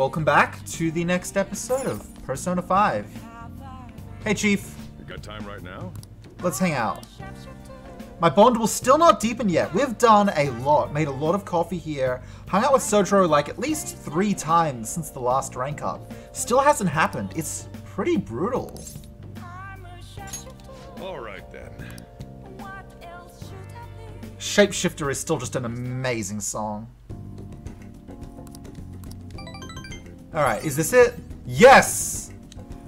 Welcome back to the next episode of Persona 5. Hey, Chief. You got time right now? Let's hang out. My bond will still not deepen yet. We've done a lot, made a lot of coffee here, hung out with Sojiro like at least 3 times since the last rank up. Still hasn't happened. It's pretty brutal. Alright then. Shapeshifter is still just an amazing song. Alright, is this it? Yes!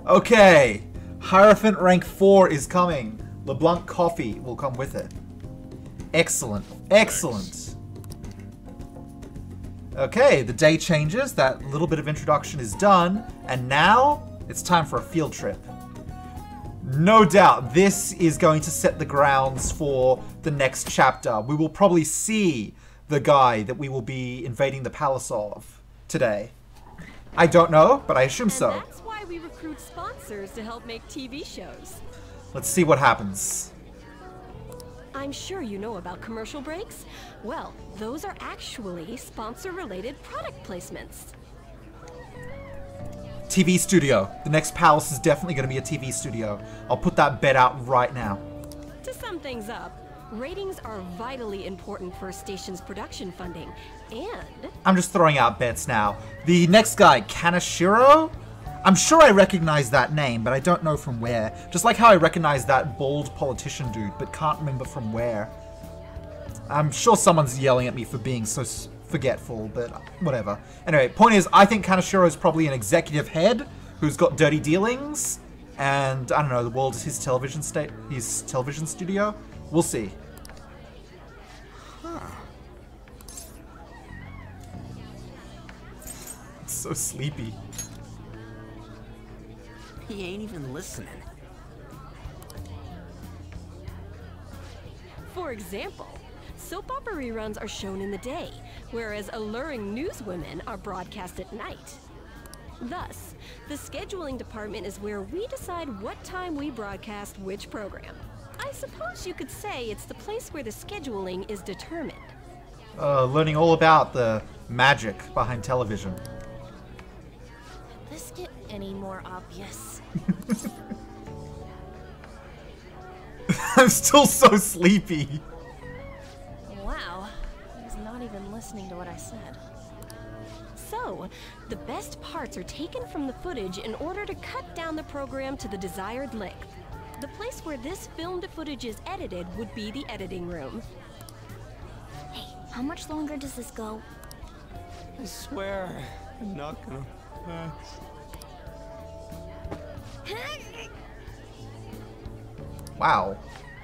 Okay. Hierophant rank 4 is coming. LeBlanc coffee will come with it. Excellent. Excellent. Okay, the day changes. That little bit of introduction is done. And now, it's time for a field trip. No doubt, this is going to set the grounds for the next chapter. We will probably see the guy that we will be invading the palace of today. I don't know, but I assume so. And that's why we recruit sponsors to help make TV shows. Let's see what happens. I'm sure you know about commercial breaks. Well, those are actually sponsor-related product placements. TV studio. The next palace is definitely going to be a TV studio. I'll put that bet out right now. To sum things up, ratings are vitally important for a station's production funding, and... I'm just throwing out bets now. The next guy, Kaneshiro? I'm sure I recognize that name, but I don't know from where. Just like how I recognize that bald politician dude, but can't remember from where. I'm sure someone's yelling at me for being so forgetful, but whatever. Anyway, point is, I think Kaneshiro is probably an executive head who's got dirty dealings, and I don't know, the world is his television studio. We'll see. Huh. It's so sleepy. He ain't even listening. For example, soap opera reruns are shown in the day, whereas alluring newswomen are broadcast at night. Thus, the scheduling department is where we decide what time we broadcast which program. I suppose you could say it's the place where the scheduling is determined. Learning all about the magic behind television. Could this get any more obvious? I'm still so sleepy. Wow, he's not even listening to what I said. So, the best parts are taken from the footage in order to cut down the program to the desired length. The place where this filmed footage is edited would be the editing room. Hey, how much longer does this go? I swear, I'm not gonna pass. Wow.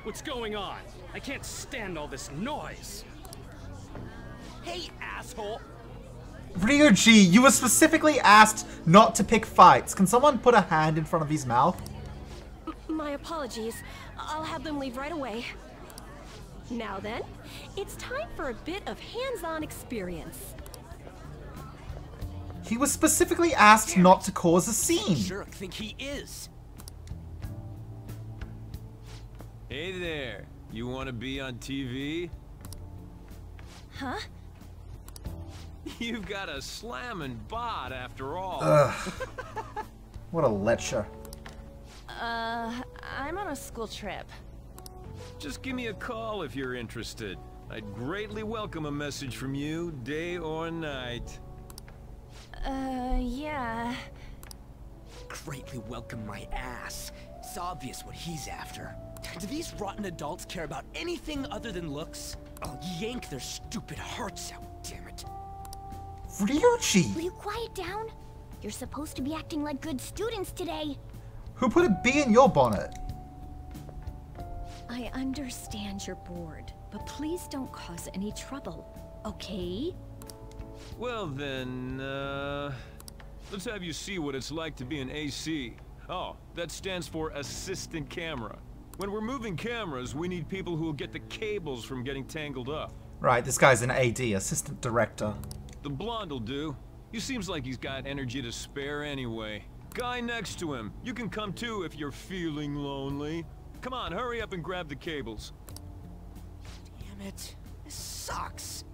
What's going on? I can't stand all this noise. Hey, asshole! Ryuji, you were specifically asked not to pick fights. Can someone put a hand in front of his mouth? My apologies. I'll have them leave right away. Now then, it's time for a bit of hands-on experience. He was specifically asked not to cause a scene. Sure, I think he is. Hey there, you want to be on TV? Huh? You've got a slamming bot after all. Ugh. What a lecher. I'm on a school trip. Just give me a call if you're interested. I'd greatly welcome a message from you, day or night. Yeah. Greatly welcome my ass. It's obvious what he's after. Do these rotten adults care about anything other than looks? I'll yank their stupid hearts out, damn it. Ryuji! Will you quiet down? You're supposed to be acting like good students today. Who put a bee in your bonnet? I understand you're bored, but please don't cause any trouble, okay? Well then, let's have you see what it's like to be an AC. Oh, that stands for assistant camera. When we're moving cameras, we need people who will get the cables from getting tangled up. Right, this guy's an AD, assistant director. The blonde'll do. He seems like he's got energy to spare anyway. Guy next to him, you can come too if you're feeling lonely. Come on, hurry up and grab the cables. Damn it. This sucks.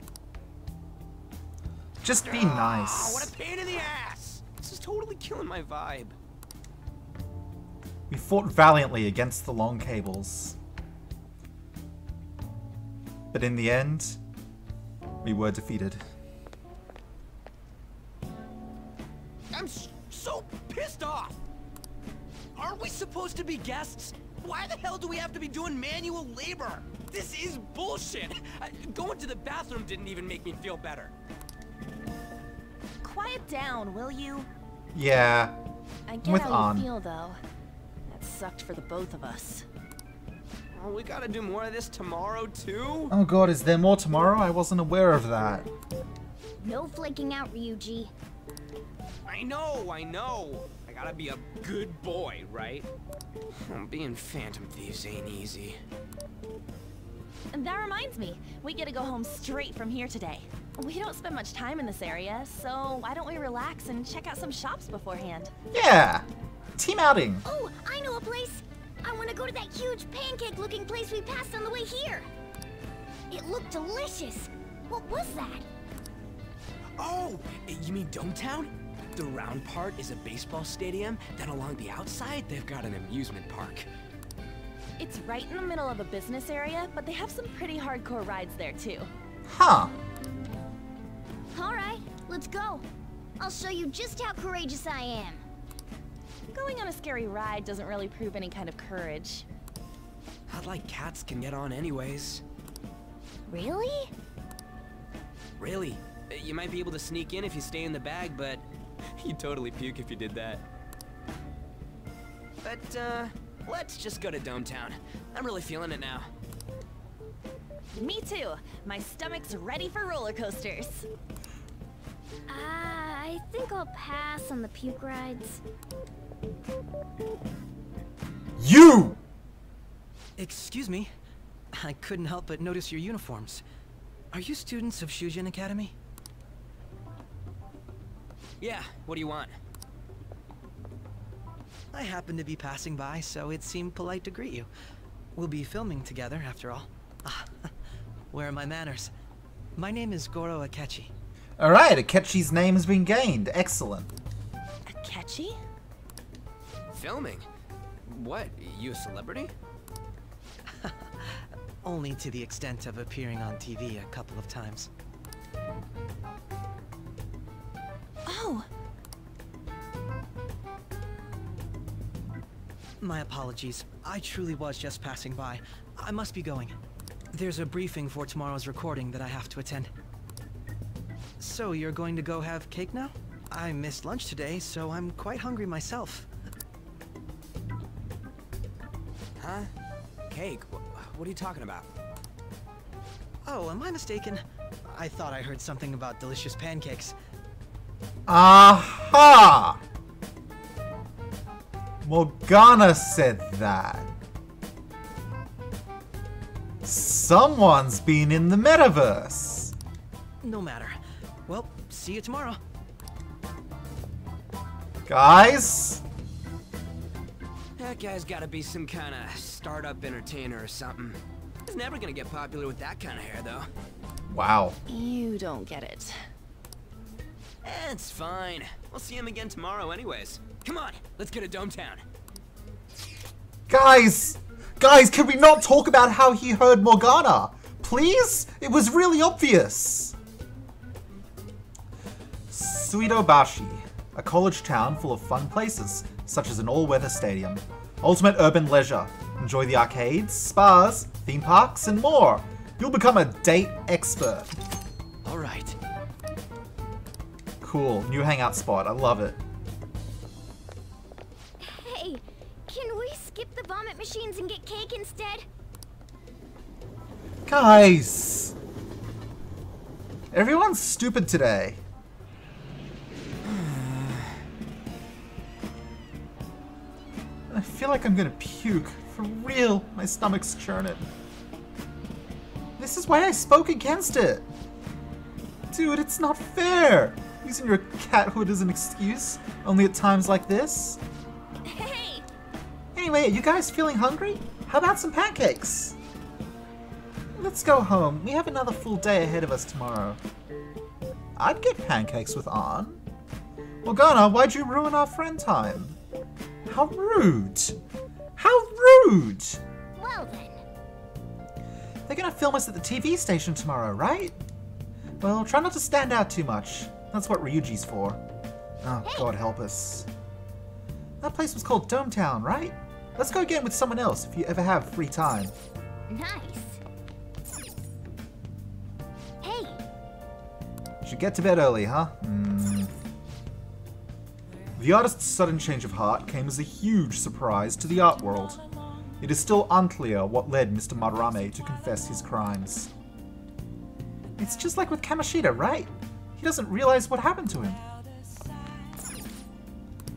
Just be nice. What a pain in the ass! This is totally killing my vibe. We fought valiantly against the long cables. But in the end, we were defeated. I'm so pissed off! Aren't we supposed to be guests? Why the hell do we have to be doing manual labor? This is bullshit! Going to the bathroom didn't even make me feel better. Quiet down, will you? Yeah. I get With how On. you feel, though. That sucked for the both of us. Oh, we gotta do more of this tomorrow, too? Oh god, is there more tomorrow? I wasn't aware of that. No flaking out, Ryuji. I know. I gotta be a good boy, right? Being Phantom Thieves ain't easy. And that reminds me, we get to go home straight from here today. We don't spend much time in this area, so why don't we relax and check out some shops beforehand? Yeah! Team outing! Oh, I know a place. I want to go to that huge pancake-looking place we passed on the way here. It looked delicious. What was that? Oh, you mean Dometown? The round part is a baseball stadium, then along the outside, they've got an amusement park. It's right in the middle of a business area, but they have some pretty hardcore rides there too. Huh. All right, let's go. I'll show you just how courageous I am. Going on a scary ride doesn't really prove any kind of courage. Not like cats can get on anyways. Really? Really? You might be able to sneak in if you stay in the bag, but you'd totally puke if you did that. But, let's just go to Dometown. I'm really feeling it now. Me too. My stomach's ready for roller coasters. I think I'll pass on the puke rides. You! Excuse me. I couldn't help but notice your uniforms. Are you students of Shujin Academy? Yeah, what do you want? I happened to be passing by, so it seemed polite to greet you. We'll be filming together, after all. Ah, where are my manners? My name is Goro Akechi. Alright, Akechi's name has been gained. Excellent. Akechi? Filming? What, you a celebrity? Only to the extent of appearing on TV a couple of times. Oh! My apologies. I truly was just passing by. I must be going. There's a briefing for tomorrow's recording that I have to attend. So you're going to go have cake now? I missed lunch today, so I'm quite hungry myself. Huh? Cake? What are you talking about? Oh, am I mistaken? I thought I heard something about delicious pancakes. Aha! Morgana said that. Someone's been in the metaverse. No matter. Well, see you tomorrow. Guys? That guy's gotta be some kind of startup entertainer or something. He's never gonna get popular with that kind of hair, though. Wow. You don't get it. It's fine. We'll see him again tomorrow anyways. Come on, let's get to Dometown. Guys! Guys, can we not talk about how he heard Morgana? Please? It was really obvious. Suidobashi, a college town full of fun places, such as an all-weather stadium. Ultimate urban leisure. Enjoy the arcades, spas, theme parks, and more. You'll become a date expert. All right. Cool, new hangout spot. I love it. Hey, can we skip the vomit machines and get cake instead? Guys! Everyone's stupid today. I feel like I'm gonna puke. For real, my stomach's churning. This is why I spoke against it. Dude, it's not fair. Using your cathood as an excuse, only at times like this. Hey! Anyway, are you guys feeling hungry? How about some pancakes? Let's go home. We have another full day ahead of us tomorrow. I'd get pancakes with Arn. Morgana, why'd you ruin our friend time? How rude! How rude! Well then. They're gonna film us at the TV station tomorrow, right? Well, try not to stand out too much. That's what Ryuji's for. Oh, Hey. God help us. That place was called Dometown, right? Let's go again with someone else if you ever have free time. Nice. Hey. Should get to bed early, huh? The artist's sudden change of heart came as a huge surprise to the art world. It is still unclear what led Mr. Madarame to confess his crimes. It's just like with Kamoshida, right? He doesn't realize what happened to him.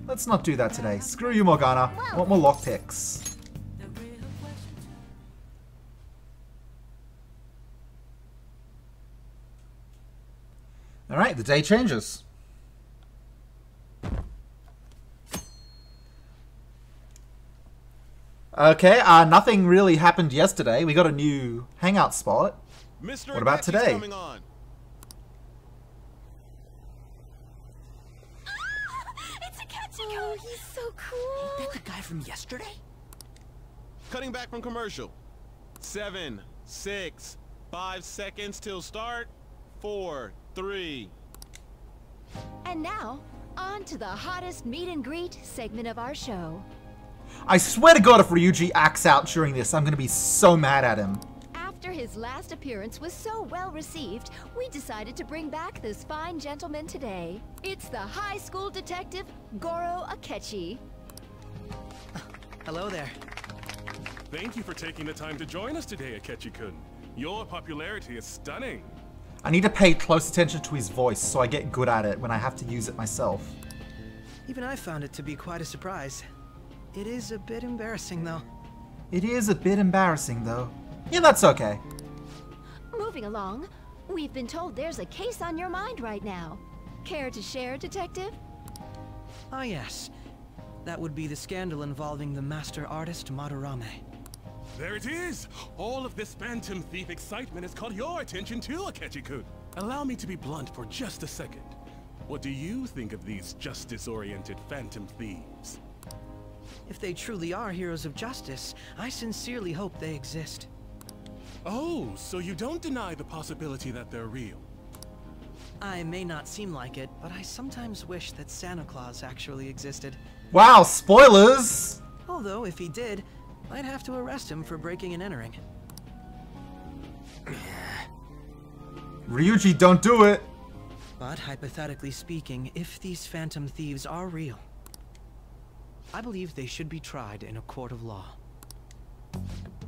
Let's not do that today. Screw you, Morgana. I want more lockpicks. Alright, the day changes. Okay, nothing really happened yesterday. We got a new hangout spot. Mr. What about Akechi's today? Coming on. It's Akechi! Oh, he's so cool. Ain't that the guy from yesterday? Cutting back from commercial. 7, 6, 5 seconds till start. 4, 3. And now, on to the hottest meet and greet segment of our show. I swear to God, if Ryuji acts out during this, I'm gonna be so mad at him. After his last appearance was so well received, we decided to bring back this fine gentleman today. It's the high school detective, Goro Akechi. Hello there. Thank you for taking the time to join us today, Akechi-kun. Your popularity is stunning. I need to pay close attention to his voice so I get good at it when I have to use it myself. Even I found it to be quite a surprise. It is a bit embarrassing, though. It is a bit embarrassing, though. Yeah, that's okay. Moving along, we've been told there's a case on your mind right now. Care to share, Detective? Ah, yes. That would be the scandal involving the master artist Madarame. There it is! All of this Phantom Thief excitement has caught your attention too, Akechi-kun. Allow me to be blunt for just a second. What do you think of these justice-oriented Phantom Thieves? If they truly are heroes of justice, I sincerely hope they exist. Oh, so you don't deny the possibility that they're real? I may not seem like it, but I sometimes wish that Santa Claus actually existed. Wow, spoilers! Although, if he did, I'd have to arrest him for breaking and entering. Ryuji, don't do it! But hypothetically speaking, if these Phantom Thieves are real, I believe they should be tried in a court of law.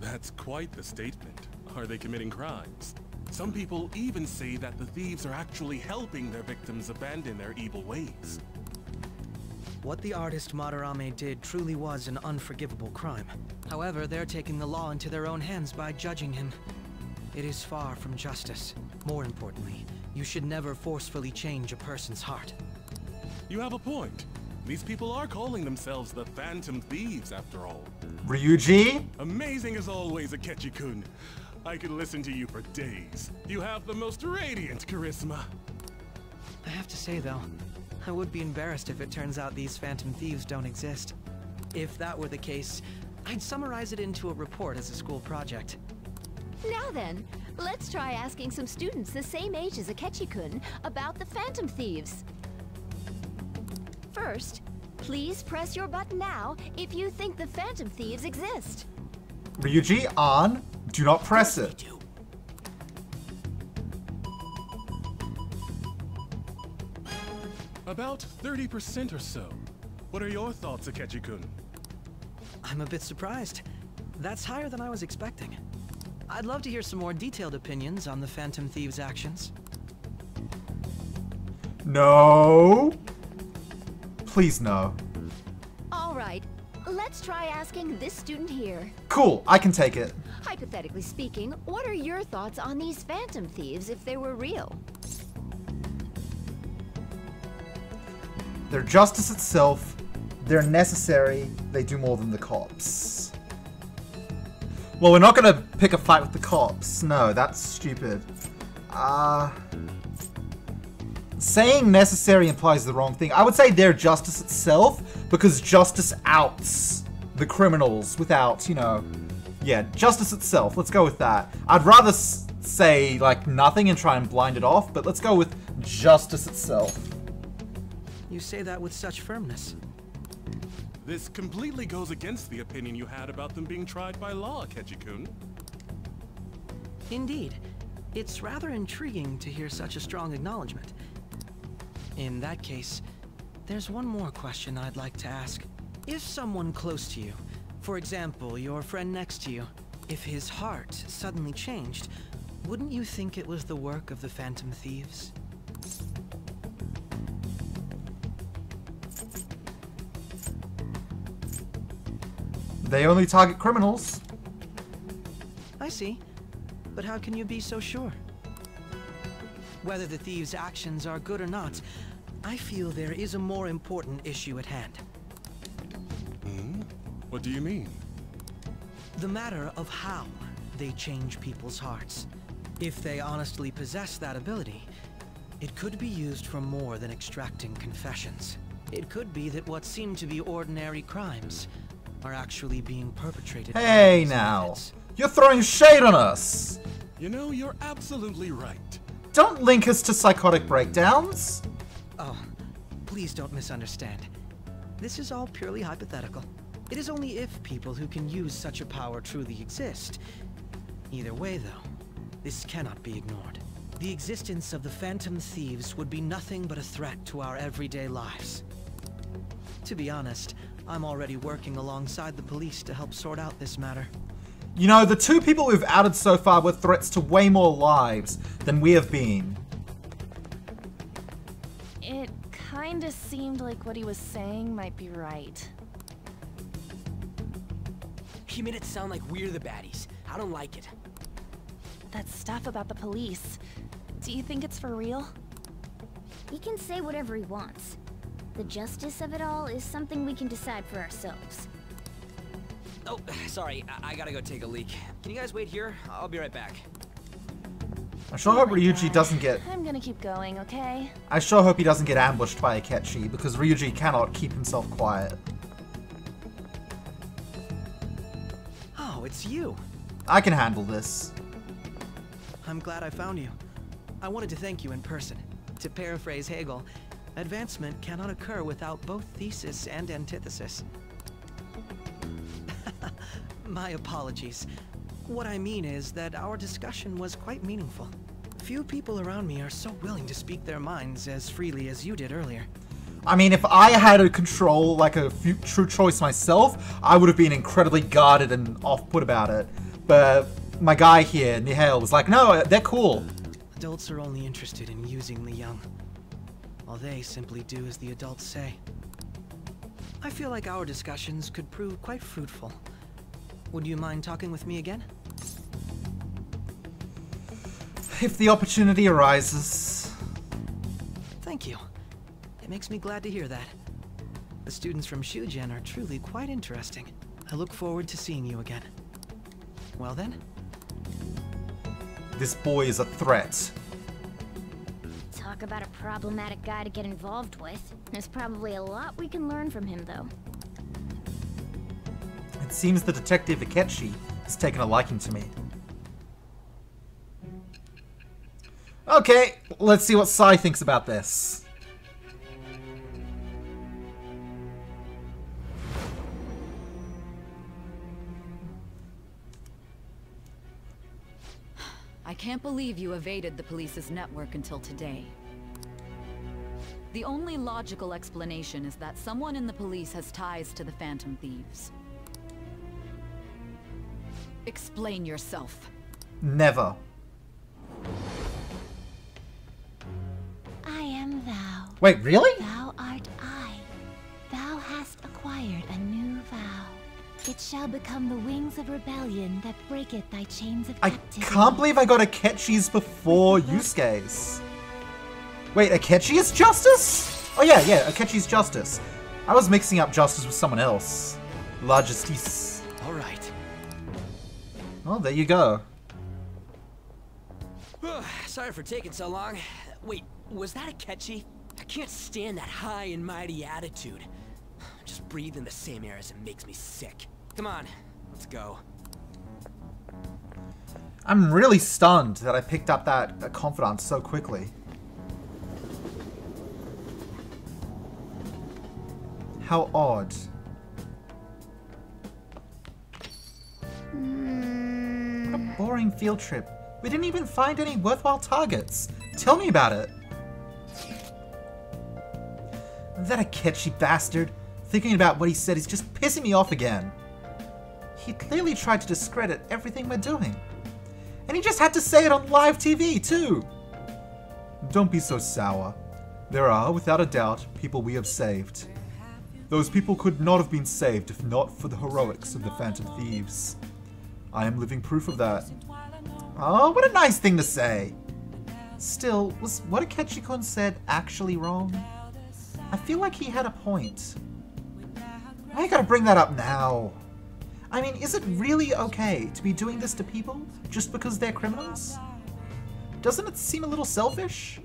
That's quite the statement. Are they committing crimes? Some people even say that the thieves are actually helping their victims abandon their evil ways. What the artist Madarame did truly was an unforgivable crime. However, they're taking the law into their own hands by judging him. It is far from justice. More importantly, you should never forcefully change a person's heart. You have a point. These people are calling themselves the Phantom Thieves, after all. Ryuji? Amazing as always, Akechi-kun. I could listen to you for days. You have the most radiant charisma. I have to say, though, I would be embarrassed if it turns out these Phantom Thieves don't exist. If that were the case, I'd summarize it into a report as a school project. Now then, let's try asking some students the same age as Akechi-kun about the Phantom Thieves. First, please press your button now if you think the Phantom Thieves exist. Ryuji, on. Do not press it. About 30% or so. What are your thoughts, Akechi-kun? I'm a bit surprised. That's higher than I was expecting. I'd love to hear some more detailed opinions on the Phantom Thieves' actions. No. Please no. All right, let's try asking this student here. Cool, I can take it. Hypothetically speaking, what are your thoughts on these Phantom Thieves if they were real? They're justice itself. They're necessary. They do more than the cops. Well, we're not gonna pick a fight with the cops. No, that's stupid. saying necessary implies the wrong thing. I would say they're justice itself, because justice outs the criminals without, you know... Yeah, justice itself. Let's go with that. I'd rather say, like, nothing and try and blind it off, but let's go with justice itself. You say that with such firmness. This completely goes against the opinion you had about them being tried by law, Akechi-kun. Indeed. It's rather intriguing to hear such a strong acknowledgement. In that case, there's one more question I'd like to ask. If someone close to you, for example, your friend next to you, if his heart suddenly changed, wouldn't you think it was the work of the Phantom Thieves? They only target criminals. I see. But how can you be so sure? Whether the thieves' actions are good or not, I feel there is a more important issue at hand. What do you mean? The matter of how they change people's hearts. If they honestly possess that ability, it could be used for more than extracting confessions. It could be that what seem to be ordinary crimes are actually being perpetrated. Hey now, you're throwing shade on us. You know, you're absolutely right. Don't link us to psychotic breakdowns. Oh, please don't misunderstand. This is all purely hypothetical. It is only if people who can use such a power truly exist. Either way, though, this cannot be ignored. The existence of the Phantom Thieves would be nothing but a threat to our everyday lives. To be honest, I'm already working alongside the police to help sort out this matter. You know, the two people we've outed so far were threats to way more lives than we have been. It kinda seemed like what he was saying might be right. He made it sound like we're the baddies. I don't like it. That stuff about the police. Do you think it's for real? He can say whatever he wants. The justice of it all is something we can decide for ourselves. Oh, sorry. I gotta go take a leak. Can you guys wait here? I'll be right back. I sure hope Ryuji doesn't get... I'm gonna keep going, okay? I sure hope he doesn't get ambushed by Akechi, because Ryuji cannot keep himself quiet. Oh, it's you. I can handle this. I'm glad I found you. I wanted to thank you in person. To paraphrase Hegel, advancement cannot occur without both thesis and antithesis. My apologies. What I mean is that our discussion was quite meaningful. Few people around me are so willing to speak their minds as freely as you did earlier. I mean, if I had to control, like, a true choice myself, I would have been incredibly guarded and off-put about it. But my guy here, Nihal, was like, no, they're cool. Adults are only interested in using the young, while they simply do as the adults say. I feel like our discussions could prove quite fruitful. Would you mind talking with me again? If the opportunity arises. Thank you. It makes me glad to hear that. The students from Shugen are truly quite interesting. I look forward to seeing you again. Well then? This boy is a threat. Talk about a problematic guy to get involved with. There's probably a lot we can learn from him, though. It seems the detective Akechi has taken a liking to me. Okay, let's see what Sai thinks about this. I can't believe you evaded the police's network until today. The only logical explanation is that someone in the police has ties to the Phantom Thieves. Explain yourself. Never. I am thou. Wait, really? Thou art I. Thou hast acquired a new vow. It shall become the wings of rebellion that breaketh thy chains of captivity. I can't believe I got Akechi's before Yusuke's. Wait, Akechi is Justice? Oh yeah, Akechi's Justice. I was mixing up Justice with someone else. La Justice. Alright. Oh, there you go. Sorry for taking so long. Wait, Was that Akechi? I can't stand that high and mighty attitude. Just breathing the same air as him makes me sick. Come on, let's go. I'm really stunned that I picked up that Confidants so quickly. How odd. What a boring field trip. We didn't even find any worthwhile targets. Tell me about it. That Akechi bastard. Thinking about what he said is just pissing me off again. He clearly tried to discredit everything we're doing. And he just had to say it on live TV, too. Don't be so sour. There are, without a doubt, people we have saved. Those people could not have been saved if not for the heroics of the Phantom Thieves. I am living proof of that. Oh, what a nice thing to say. Still, was what Akechi-kun said actually wrong? I feel like he had a point. Why you gotta bring that up now? I mean, is it really okay to be doing this to people just because they're criminals? Doesn't it seem a little selfish?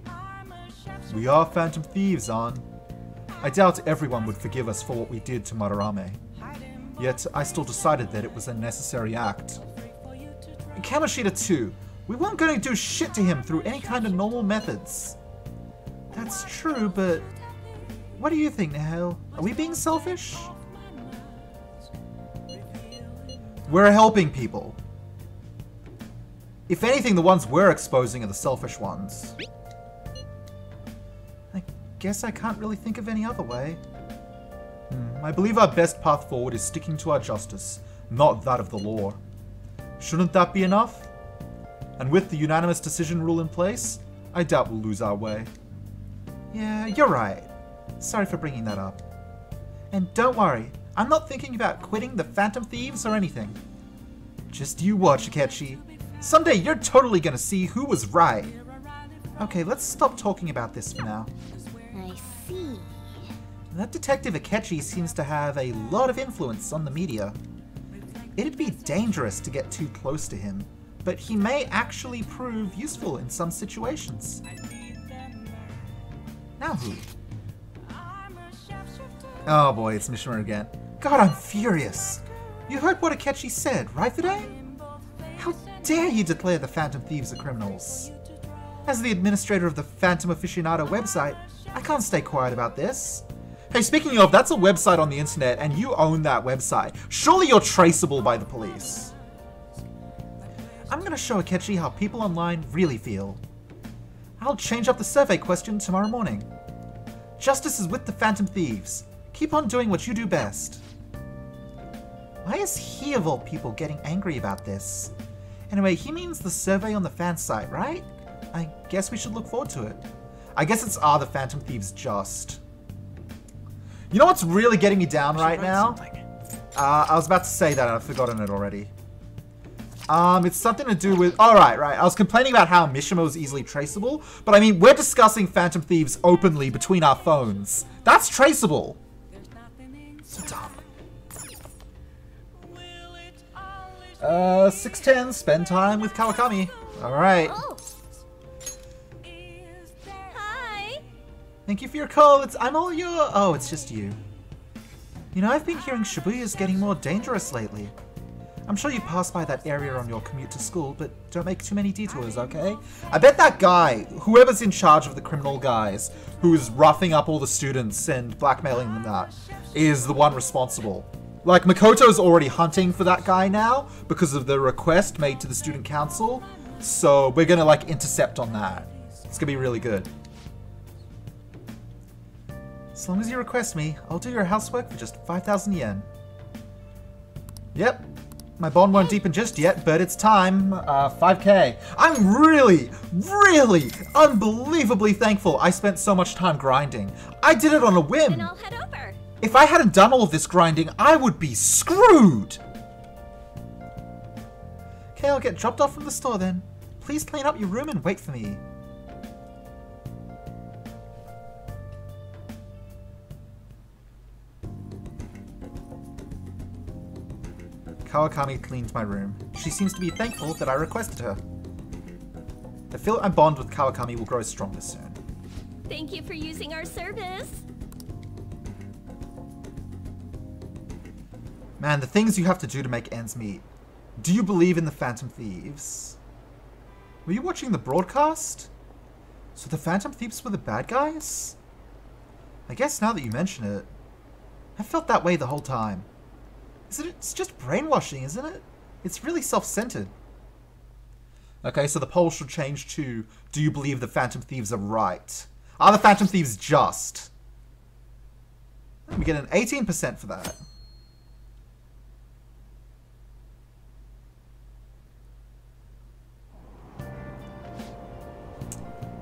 We are Phantom Thieves, An. I doubt everyone would forgive us for what we did to Madarame. Yet, I still decided that it was a necessary act. Kamoshida too. We weren't going to do shit to him through any kind of normal methods. That's true, but... What do you think, Nihil? Are we being selfish? We're helping people. If anything, the ones we're exposing are the selfish ones. I guess I can't really think of any other way. I believe our best path forward is sticking to our justice, not that of the law. Shouldn't that be enough? And with the unanimous decision rule in place, I doubt we'll lose our way. Yeah, you're right. Sorry for bringing that up. And don't worry, I'm not thinking about quitting the Phantom Thieves or anything. Just you watch, Akechi. Someday you're totally gonna see who was right. Okay, let's stop talking about this for now. I see. That Detective Akechi seems to have a lot of influence on the media. It'd be dangerous to get too close to him, but he may actually prove useful in some situations. Now who? Oh boy, it's Mishima again. God, I'm furious. You heard what Akechi said, right today? How dare you declare the Phantom Thieves are criminals? As the administrator of the Phantom Aficionado website, I can't stay quiet about this. Hey, speaking of, that's a website on the internet and you own that website. Surely you're traceable by the police. I'm gonna show Akechi how people online really feel. I'll change up the survey question tomorrow morning. Justice is with the Phantom Thieves. Keep on doing what you do best. Why is he of all people getting angry about this? Anyway, he means the survey on the fan site, right? I guess we should look forward to it. I guess it's Are the Phantom Thieves Just? You know what's really getting me down right now? I was about to say that and I've forgotten it already. It's something to do with... Oh, right. I was complaining about how Mishima was easily traceable, but I mean, we're discussing Phantom Thieves openly between our phones. That's traceable. So dumb. 6:10, spend time with Kawakami. Alright. Oh. Hi. Thank you for your call. I'm all your... Oh, it's just you. You know, I've been hearing Shibuya's getting more dangerous lately. I'm sure you pass by that area on your commute to school, but don't make too many detours, okay? I bet that guy, whoever's in charge of the criminal guys, who is roughing up all the students and blackmailing them that, is the one responsible. Like, Makoto's already hunting for that guy now, because of the request made to the student council, so we're gonna, like, intercept on that. It's gonna be really good. As long as you request me, I'll do your housework for just 5,000 yen. Yep. My bond won't deepen just yet, but it's time. 5k. I'm really, unbelievably thankful I spent so much time grinding. I did it on a whim. Then I'll head over. If I hadn't done all of this grinding, I would be screwed. Okay, I'll get dropped off from the store then. Please clean up your room and wait for me. Kawakami cleaned my room. She seems to be thankful that I requested her. I feel my bond with Kawakami will grow stronger soon. Thank you for using our service. Man, the things you have to do to make ends meet. Do you believe in the Phantom Thieves? Were you watching the broadcast? So the Phantom Thieves were the bad guys? I guess now that you mention it, I felt that way the whole time. It's just brainwashing, isn't it? It's really self-centered. Okay, so the poll should change to, do you believe the Phantom Thieves are right? Are the Phantom Thieves just? We get an 18% for that.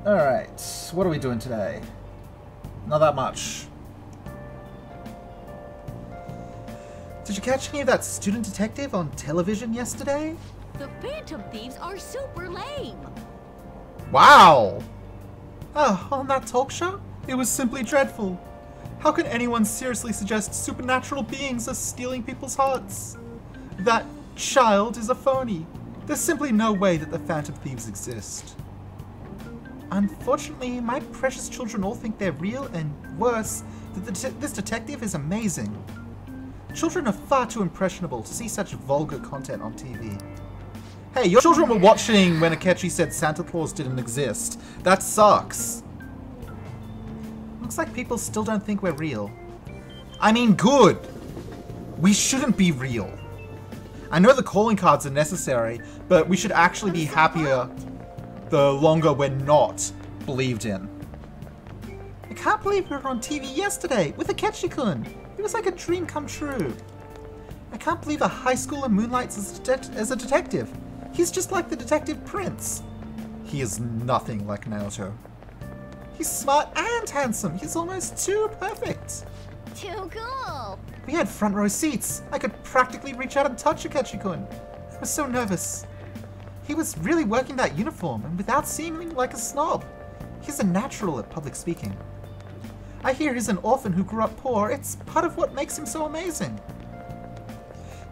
Alright, what are we doing today? Not that much. Did you catch any of that student detective on television yesterday? The Phantom Thieves are super lame. Wow! Oh, on that talk show? It was simply dreadful. How can anyone seriously suggest supernatural beings are stealing people's hearts? That child is a phony. There's simply no way that the Phantom Thieves exist. Unfortunately, my precious children all think they're real, and worse, that this detective is amazing. Children are far too impressionable to see such vulgar content on TV. Hey, your children were watching when Akechi said Santa Claus didn't exist. That sucks. Looks like people still don't think we're real. I mean, good. We shouldn't be real. I know the calling cards are necessary, but we should actually be happier the longer we're not believed in. I can't believe we were on TV yesterday with Akechi-kun. It was like a dream come true. I can't believe a high schooler moonlights as a detective. He's just like the Detective Prince. He is nothing like Naoto. He's smart and handsome. He's almost too perfect. Too cool. We had front row seats. I could practically reach out and touch Akechi-kun. I was so nervous. He was really working that uniform and without seeming like a snob. He's a natural at public speaking. I hear he's an orphan who grew up poor. It's part of what makes him so amazing.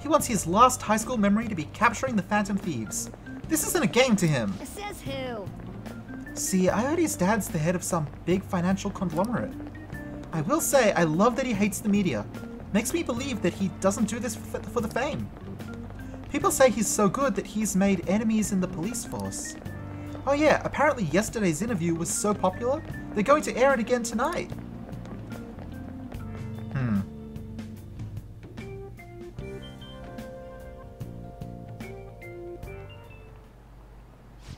He wants his last high school memory to be capturing the Phantom Thieves. This isn't a game to him. Says who? See, I heard his dad's the head of some big financial conglomerate. I will say, I love that he hates the media. Makes me believe that he doesn't do this for the fame. People say he's so good that he's made enemies in the police force. Oh yeah, apparently yesterday's interview was so popular, they're going to air it again tonight.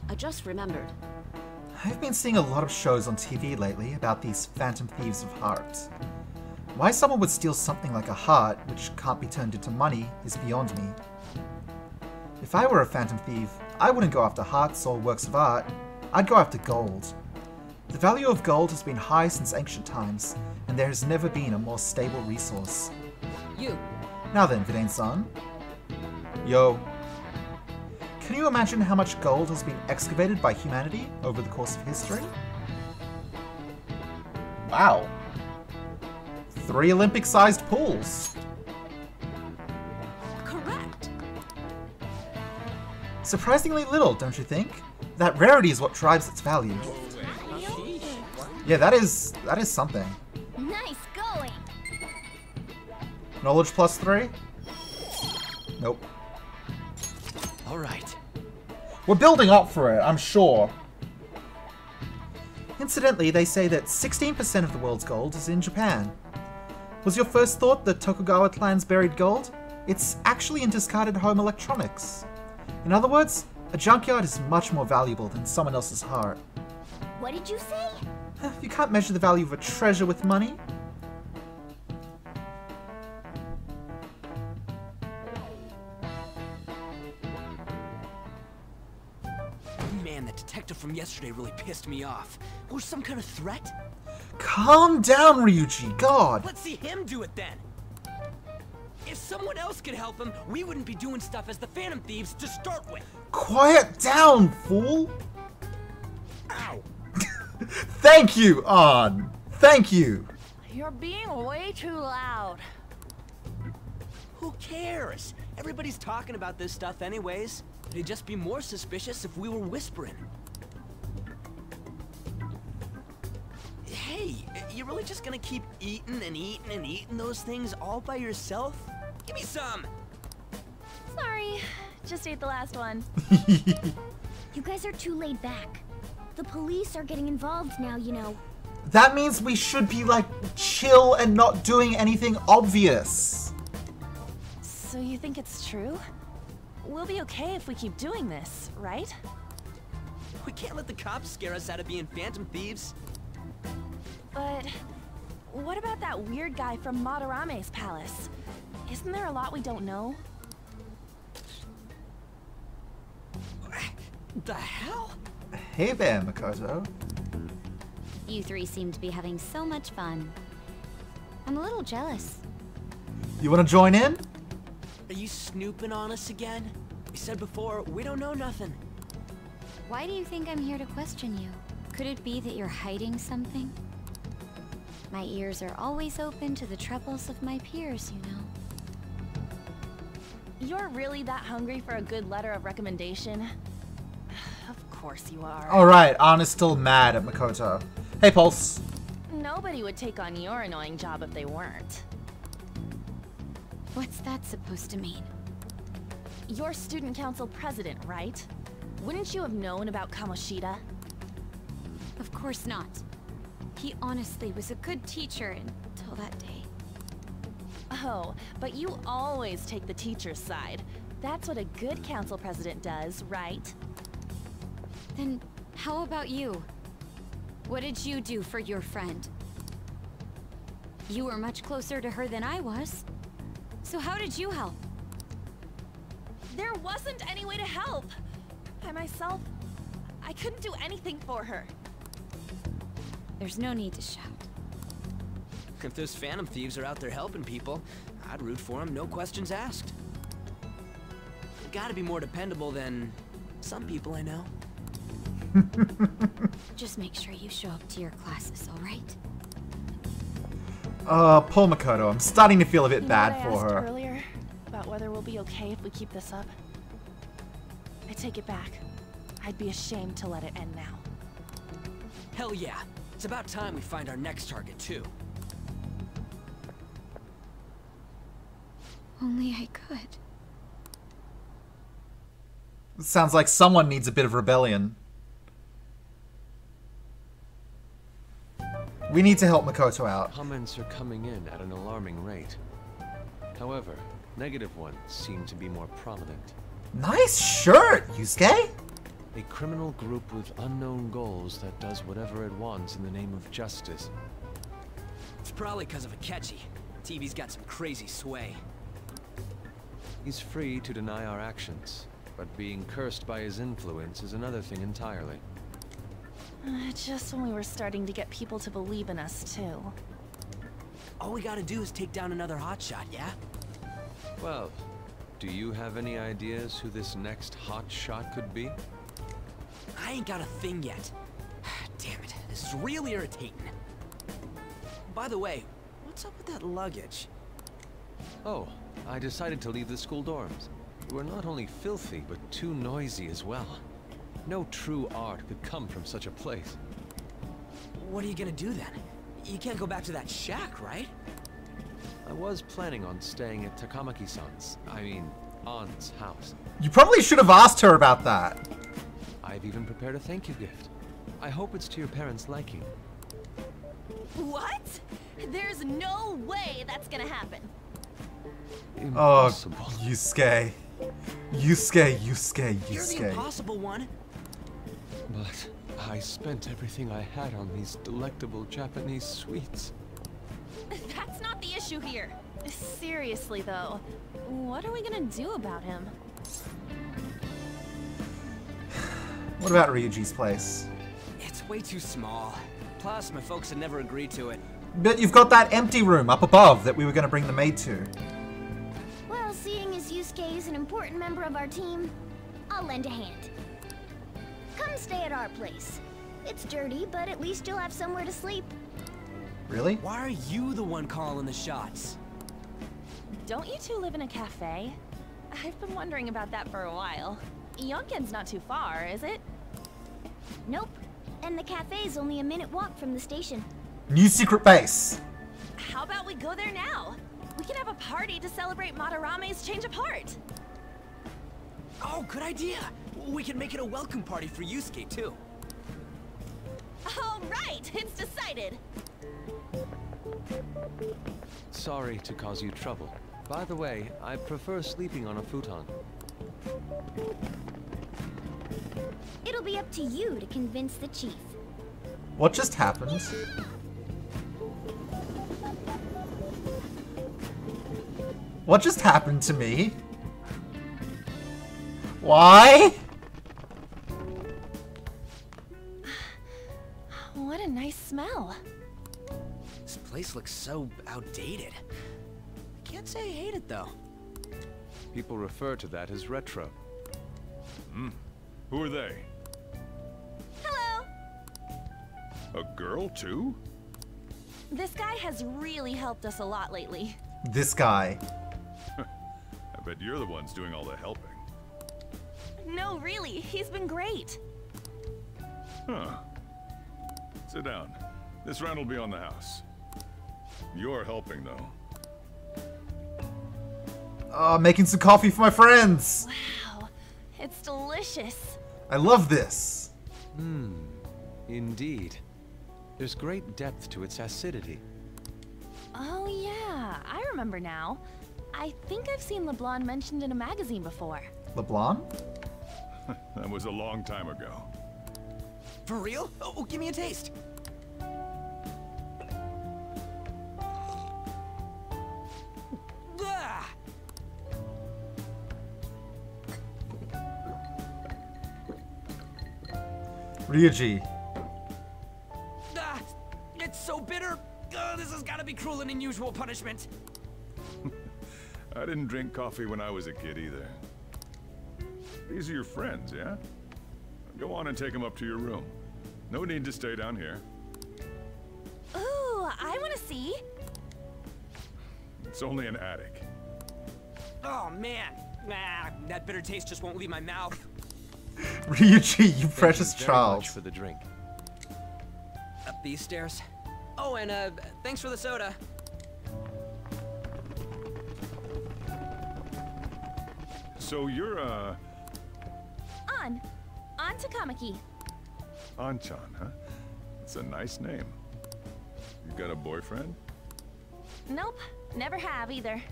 I just remembered. I've been seeing a lot of shows on TV lately about these Phantom Thieves of heart. Why someone would steal something like a heart, which can't be turned into money, is beyond me. If I were a Phantom Thief, I wouldn't go after hearts or works of art. I'd go after gold. The value of gold has been high since ancient times, and there has never been a more stable resource. You. Now then, Vidane-san. Yo. Can you imagine how much gold has been excavated by humanity over the course of history? Wow. 3 Olympic-sized pools. Correct. Surprisingly little, don't you think? That rarity is what drives its value. Yeah, that is something. Nice going. Knowledge +3? Nope. All right. We're building up for it, I'm sure. Incidentally, they say that 16% of the world's gold is in Japan. Was your first thought that Tokugawa clan's buried gold? It's actually in discarded home electronics. In other words, a junkyard is much more valuable than someone else's heart. What did you say? You can't measure the value of a treasure with money. Man, the detective from yesterday really pissed me off. Was some kind of threat? Calm down, Ryuji, God! Let's see him do it then! If someone else could help him, we wouldn't be doing stuff as the Phantom Thieves to start with. Quiet down, fool! Ow! Thank you, An! Thank you! You're being way too loud. Who cares? Everybody's talking about this stuff anyways. It'd just be more suspicious if we were whispering. You really just gonna keep eating and eating and eating those things all by yourself? Give me some! Sorry, just ate the last one. You guys are too laid back. The police are getting involved now, you know. That means we should be, like, chill and not doing anything obvious. So you think it's true? We'll be okay if we keep doing this, right? We can't let the cops scare us out of being phantom thieves. But what about that weird guy from Madarame's palace? Isn't there a lot we don't know? The hell? Hey there, Makoto. You three seem to be having so much fun. I'm a little jealous. You want to join in? Are you snooping on us again? You said before, we don't know nothing. Why do you think I'm here to question you? Could it be that you're hiding something? My ears are always open to the troubles of my peers, you know. You're really that hungry for a good letter of recommendation? Of course you are. Alright, Anna's still mad at Makoto. Hey, Pulse. Nobody would take on your annoying job if they weren't. What's that supposed to mean? You're student council president, right? Wouldn't you have known about Kamoshida? Of course not. He honestly was a good teacher until that day. Oh, but you always take the teacher's side. That's what a good council president does, right? Then how about you? What did you do for your friend? You were much closer to her than I was. So how did you help? There wasn't any way to help. By myself, I couldn't do anything for her. There's no need to shout. If those phantom thieves are out there helping people, I'd root for them, no questions asked. Gotta be more dependable than some people I know. Just make sure you show up to your classes, alright? Poor Makoto. I'm starting to feel a bit bad You know what for I her. asked earlier about whether we'll be okay if we keep this up? I take it back. I'd be ashamed to let it end now. Hell yeah. It's about time we find our next target, too. Only I could. Sounds like someone needs a bit of rebellion. We need to help Makoto out. Comments are coming in at an alarming rate. However, negative ones seem to be more prominent. Nice shirt, Yusuke! A criminal group with unknown goals that does whatever it wants in the name of justice. It's probably because of Akechi. TV's got some crazy sway. He's free to deny our actions, but being cursed by his influence is another thing entirely. Just when we were starting to get people to believe in us, too. All we gotta do is take down another hotshot, yeah? Well, do you have any ideas who this next hotshot could be? I ain't got a thing yet. Damn it, this is real irritating. By the way, what's up with that luggage? Oh, I decided to leave the school dorms. We're not only filthy, but too noisy as well. No true art could come from such a place. What are you gonna do then? You can't go back to that shack, right? I was planning on staying at Takamaki-san's, aunt's house. You probably should have asked her about that. I've even prepared a thank you gift. I hope it's to your parents' liking. What? There's no way that's gonna happen. Impossible. Oh, Yusuke. Yusuke. You're the impossible one. But I spent everything I had on these delectable Japanese sweets. That's not the issue here. Seriously, though, what are we gonna do about him? What about Ryuji's place? It's way too small. Plus, my folks had never agreed to it. But you've got that empty room up above that we were going to bring the maid to. Well, seeing as Yusuke is an important member of our team, I'll lend a hand. Come stay at our place. It's dirty, but at least you'll have somewhere to sleep. Really? Why are you the one calling the shots? Don't you two live in a cafe? I've been wondering about that for a while. Yonken's not too far, is it? Nope. And the cafe's only a minute walk from the station. New secret base. How about we go there now? We can have a party to celebrate Madarame's change of heart. Oh, good idea. We can make it a welcome party for Yusuke, too. All right, it's decided. Sorry to cause you trouble. By the way, I prefer sleeping on a futon. It'll be up to you to convince the chief. What just happened? What just happened to me? Why? What a nice smell. This place looks so outdated. I can't say I hate it, though. People refer to that as retro. Who are they? Hello. A girl, too? This guy has really helped us a lot lately. This guy. I bet you're the ones doing all the helping. No, really, he's been great. Huh. Sit down. This round will be on the house. You're helping, though. Making some coffee for my friends. Wow, it's delicious. I love this. Indeed. There's great depth to its acidity. Oh yeah, I remember now. I think I've seen LeBlanc mentioned in a magazine before. LeBlanc? That was a long time ago. For real? Oh, give me a taste. Ah! Ryuji. Ah! It's so bitter. This has got to be cruel and unusual punishment. I didn't drink coffee when I was a kid either. These are your friends, yeah? Go on and take them up to your room. No need to stay down here. Ooh, I want to see. It's only an attic. Oh, man. That bitter taste just won't leave my mouth. Ryuji, you precious Thank you very child. much for the drink. Up these stairs. Oh, and thanks for the soda. So you're, On Takamaki. Anchan, huh? It's a nice name. You got a boyfriend? Nope, never have either.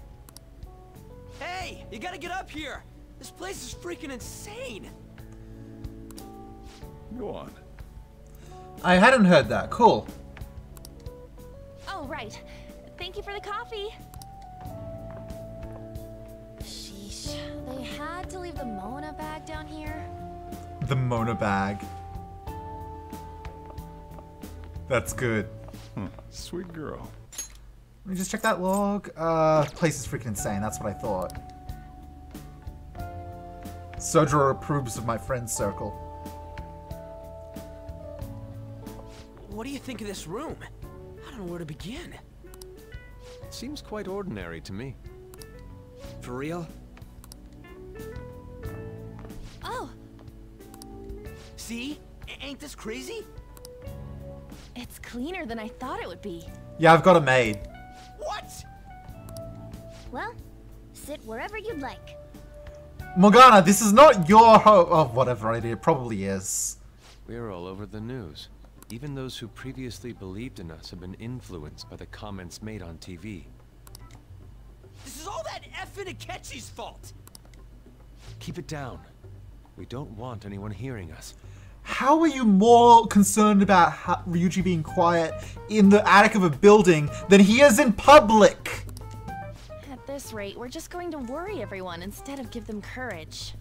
Hey, you gotta get up here. This place is freaking insane. Go on. I hadn't heard that. Cool. Oh, right. Thank you for the coffee. Sheesh, they had to leave the Mona bag down here. The Mona bag. That's good. Sweet girl. Let me just check that log. Place is freaking insane. That's what I thought. Sojiro approves of my friend circle. What do you think of this room? I don't know where to begin. It seems quite ordinary to me. For real? Oh, See? Ain't this crazy? it's cleaner than I thought it would be. Yeah, I've got a maid. What? Well, sit wherever you'd like. Morgana, this is not your oh, whatever it probably is. We're all over the news. Even those who previously believed in us have been influenced by the comments made on TV. This is all that effing Akechi's fault. Keep it down. We don't want anyone hearing us. How are you more concerned about Ryuji being quiet in the attic of a building than he is in public? At this rate, we're just going to worry everyone instead of give them courage.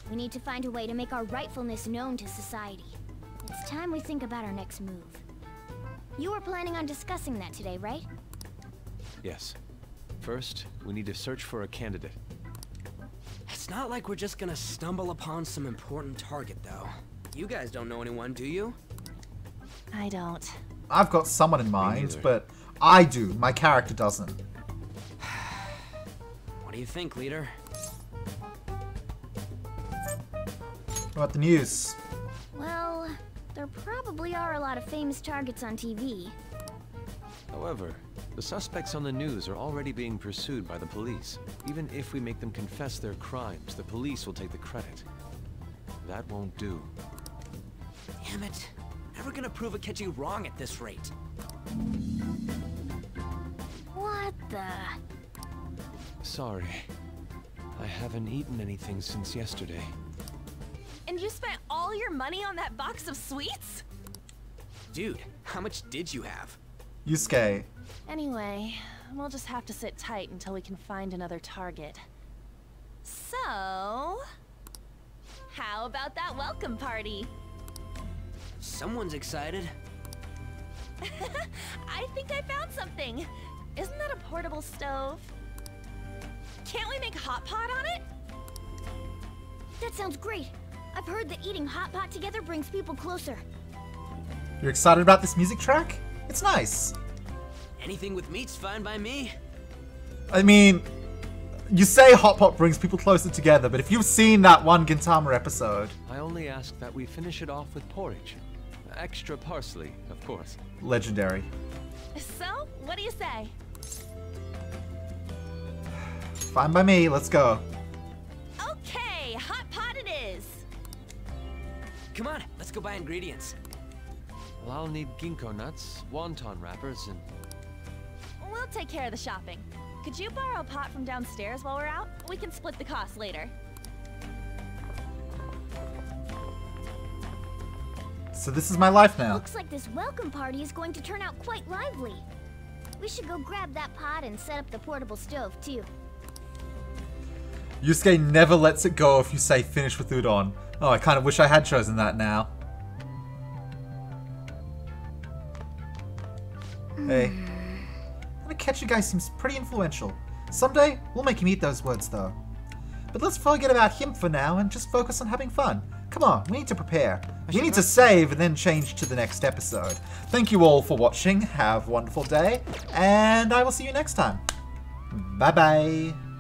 We need to find a way to make our rightfulness known to society. It's time we think about our next move. You were planning on discussing that today, right? Yes. First, we need to search for a candidate. It's not like we're just gonna stumble upon some important target, though. You guys don't know anyone, do you? I don't. I've got someone in mind, neither. but I do. My character doesn't. What do you think, leader? What about the news? Well, There probably are a lot of famous targets on TV. However, the suspects on the news are already being pursued by the police. Even if we make them confess their crimes, the police will take the credit. That won't do. Damn it. Never gonna prove Akechi wrong at this rate. What the? Sorry. I haven't eaten anything since yesterday. And you spent all your money on that box of sweets? Dude, how much did you have? Yusuke. Anyway, we'll just have to sit tight until we can find another target. So, how about that welcome party? Someone's excited. I think I found something. Isn't that a portable stove? Can't we make hot pot on it? That sounds great. I've heard that eating hot pot together brings people closer. You're excited about this music track? It's nice. Anything with meat's fine by me. I mean, you say hot pot brings people closer together, but if you've seen that one Gintama episode... I only ask that we finish it off with porridge. Extra parsley, of course. Legendary. So, what do you say? Fine by me, let's go. Okay, hot pot it is. Come on, let's go buy ingredients. Well, I'll need ginkgo nuts, wonton wrappers, and... We'll take care of the shopping. Could you borrow a pot from downstairs while we're out? We can split the cost later. So this is my life now. Looks like this welcome party is going to turn out quite lively. We should go grab that pot and set up the portable stove, too. Yusuke never lets it go if you say finish with udon. Oh, I kind of wish I had chosen that now. Hey. That Akechi guy seems pretty influential. Someday, we'll make him eat those words, though. But let's forget about him for now and just focus on having fun. Come on, we need to prepare. We need to save and then change to the next episode. Thank you all for watching. Have a wonderful day, and I will see you next time. Bye-bye.